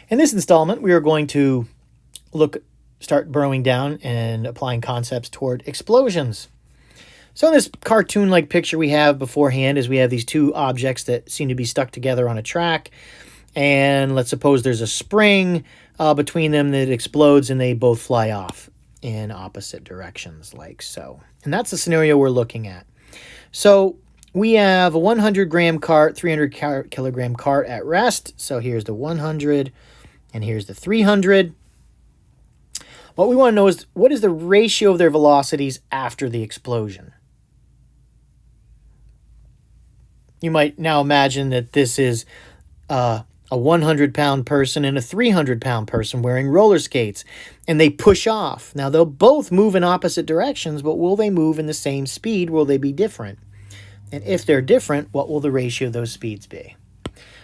In this installment, we are going to start burrowing down and applying concepts toward explosions. So in this cartoon-like picture we have beforehand is we have these two objects that seem to be stuck together on a track. And let's suppose there's a spring between them that explodes and they both fly off in opposite directions like so. And that's the scenario we're looking at. So we have a 100-gram cart, 300-kilogram cart at rest. So here's the 100 and here's the 300. What we want to know is what is the ratio of their velocities after the explosion? You might now imagine that this is a 100-pound person and a 300-pound person wearing roller skates, and they push off. Now, they'll both move in opposite directions, but will they move in the same speed? Will they be different? And if they're different, what will the ratio of those speeds be?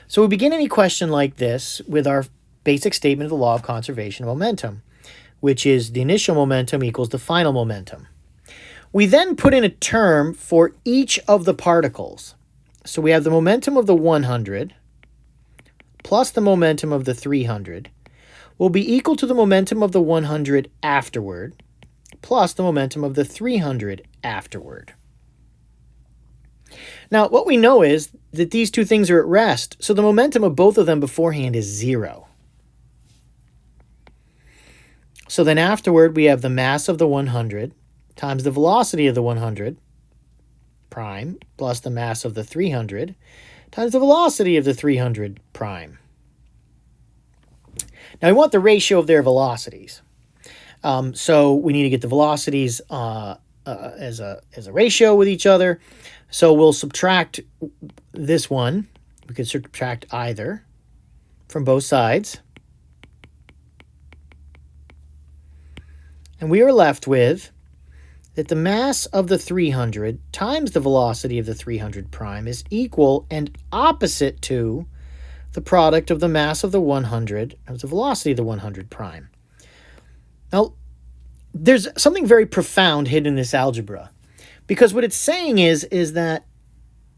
So we begin any question like this with our basic statement of the law of conservation of momentum, which is the initial momentum equals the final momentum. We then put in a term for each of the particles. So we have the momentum of the 100 plus the momentum of the 300 will be equal to the momentum of the 100 afterward plus the momentum of the 300 afterward. Now, what we know is that these two things are at rest, so the momentum of both of them beforehand is 0. So then afterward, we have the mass of the 100 times the velocity of the 100 prime plus the mass of the 300 times the velocity of the 300 prime. Now we want the ratio of their velocities. So we need to get the velocities as a ratio with each other. So we'll subtract this one. We could subtract either from both sides. And we are left with that the mass of the 300 times the velocity of the 300 prime is equal and opposite to the product of the mass of the 100 and the velocity of the 100 prime. Now, there's something very profound hidden in this algebra, because what it's saying is that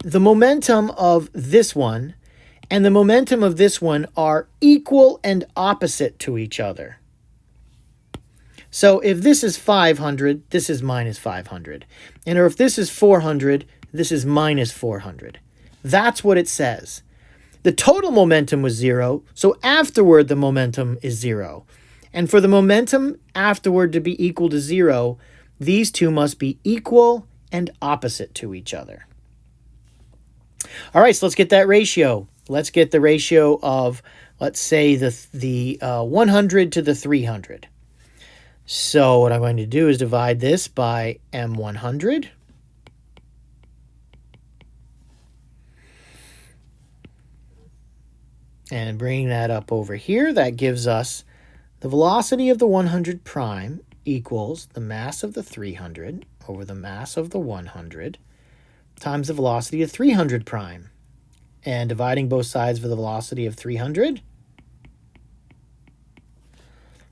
the momentum of this one and the momentum of this one are equal and opposite to each other. So if this is 500, this is minus 500. And or if this is 400, this is minus 400. That's what it says. The total momentum was 0, so afterward the momentum is 0. And for the momentum afterward to be equal to 0, these two must be equal and opposite to each other. All right, so let's get that ratio. Let's get the ratio of, let's say, the 100 to the 300. So what I'm going to do is divide this by M100. And bringing that up over here, that gives us the velocity of the 100 prime equals the mass of the 300 over the mass of the 100 times the velocity of 300 prime. And dividing both sides for the velocity of 300,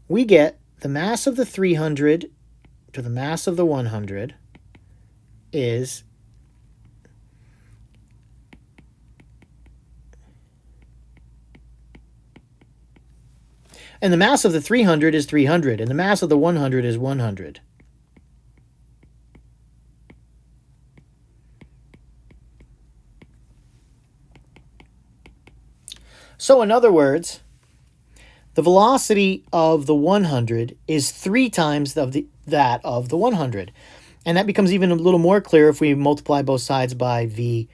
we get the mass of the 300 to the mass of the 100 is and the mass of the 300 is 300, and the mass of the 100 is 100. So in other words, the velocity of the 100 is 3 times that of the 100. And that becomes even a little more clear if we multiply both sides by v.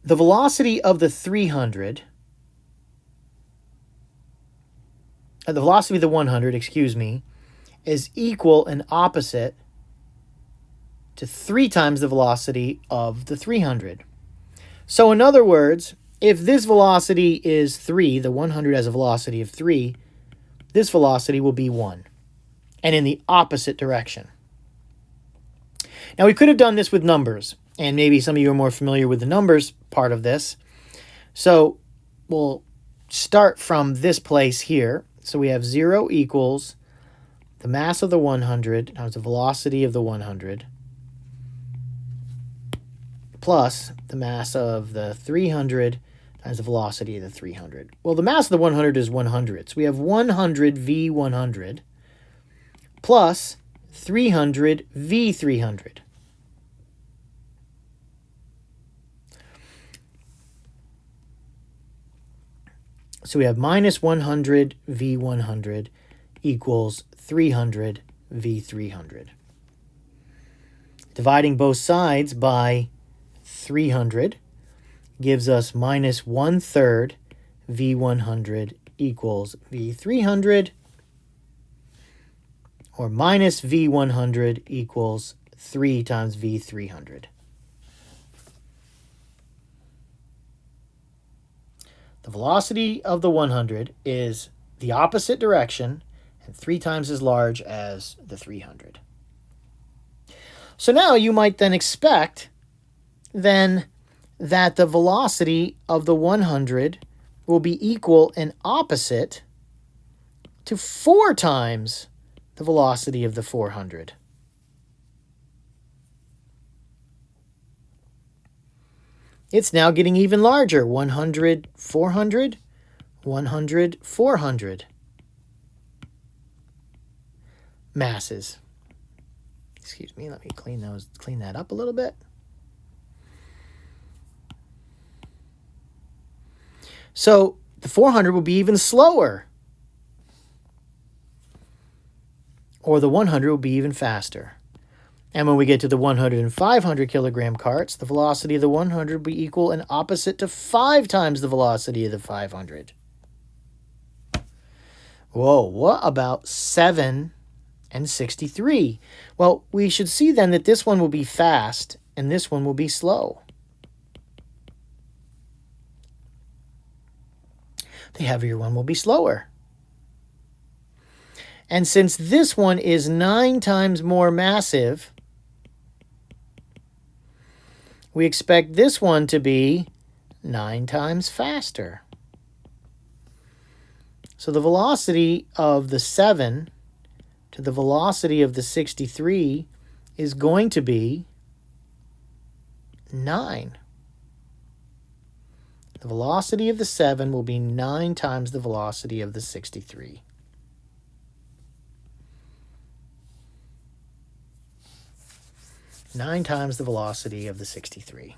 The velocity of the 300, the velocity of the 100, is equal and opposite to 3 times the velocity of the 300. So in other words, if this velocity is 3, the 100 has a velocity of 3, this velocity will be 1, and in the opposite direction. Now we could have done this with numbers, and maybe some of you are more familiar with the numbers part of this. So we'll start from this place here. So we have 0 equals the mass of the 100 times the velocity of the 100 plus the mass of the 300 times the velocity of the 300. Well, the mass of the 100 is 100. So we have 100 v100 plus 300 v300. So we have minus 100 v100 equals 300 v300. Dividing both sides by 300 gives us minus 1/3 v100 equals v300, or minus v100 equals 3 times v300. The velocity of the 100 is the opposite direction and 3 times as large as the 300. So now you might then expect then that the velocity of the 100 will be equal and opposite to 4 times the velocity of the 400. It's now getting even larger. 100, 400, 100, 400 masses. Excuse me, let me clean that up a little bit. So the 400 will be even slower. Or the 100 will be even faster. And when we get to the 100 and 500 kilogram carts, the velocity of the 100 will be equal and opposite to 5 times the velocity of the 500. Whoa, what about 7 and 63? Well, we should see then that this one will be fast and this one will be slow. The heavier one will be slower. And since this one is 9 times more massive, we expect this one to be 9 times faster. So the velocity of the 7 to the velocity of the 63 is going to be 9. The velocity of the 7 will be 9 times the velocity of the 63. Nine times the velocity of the 63.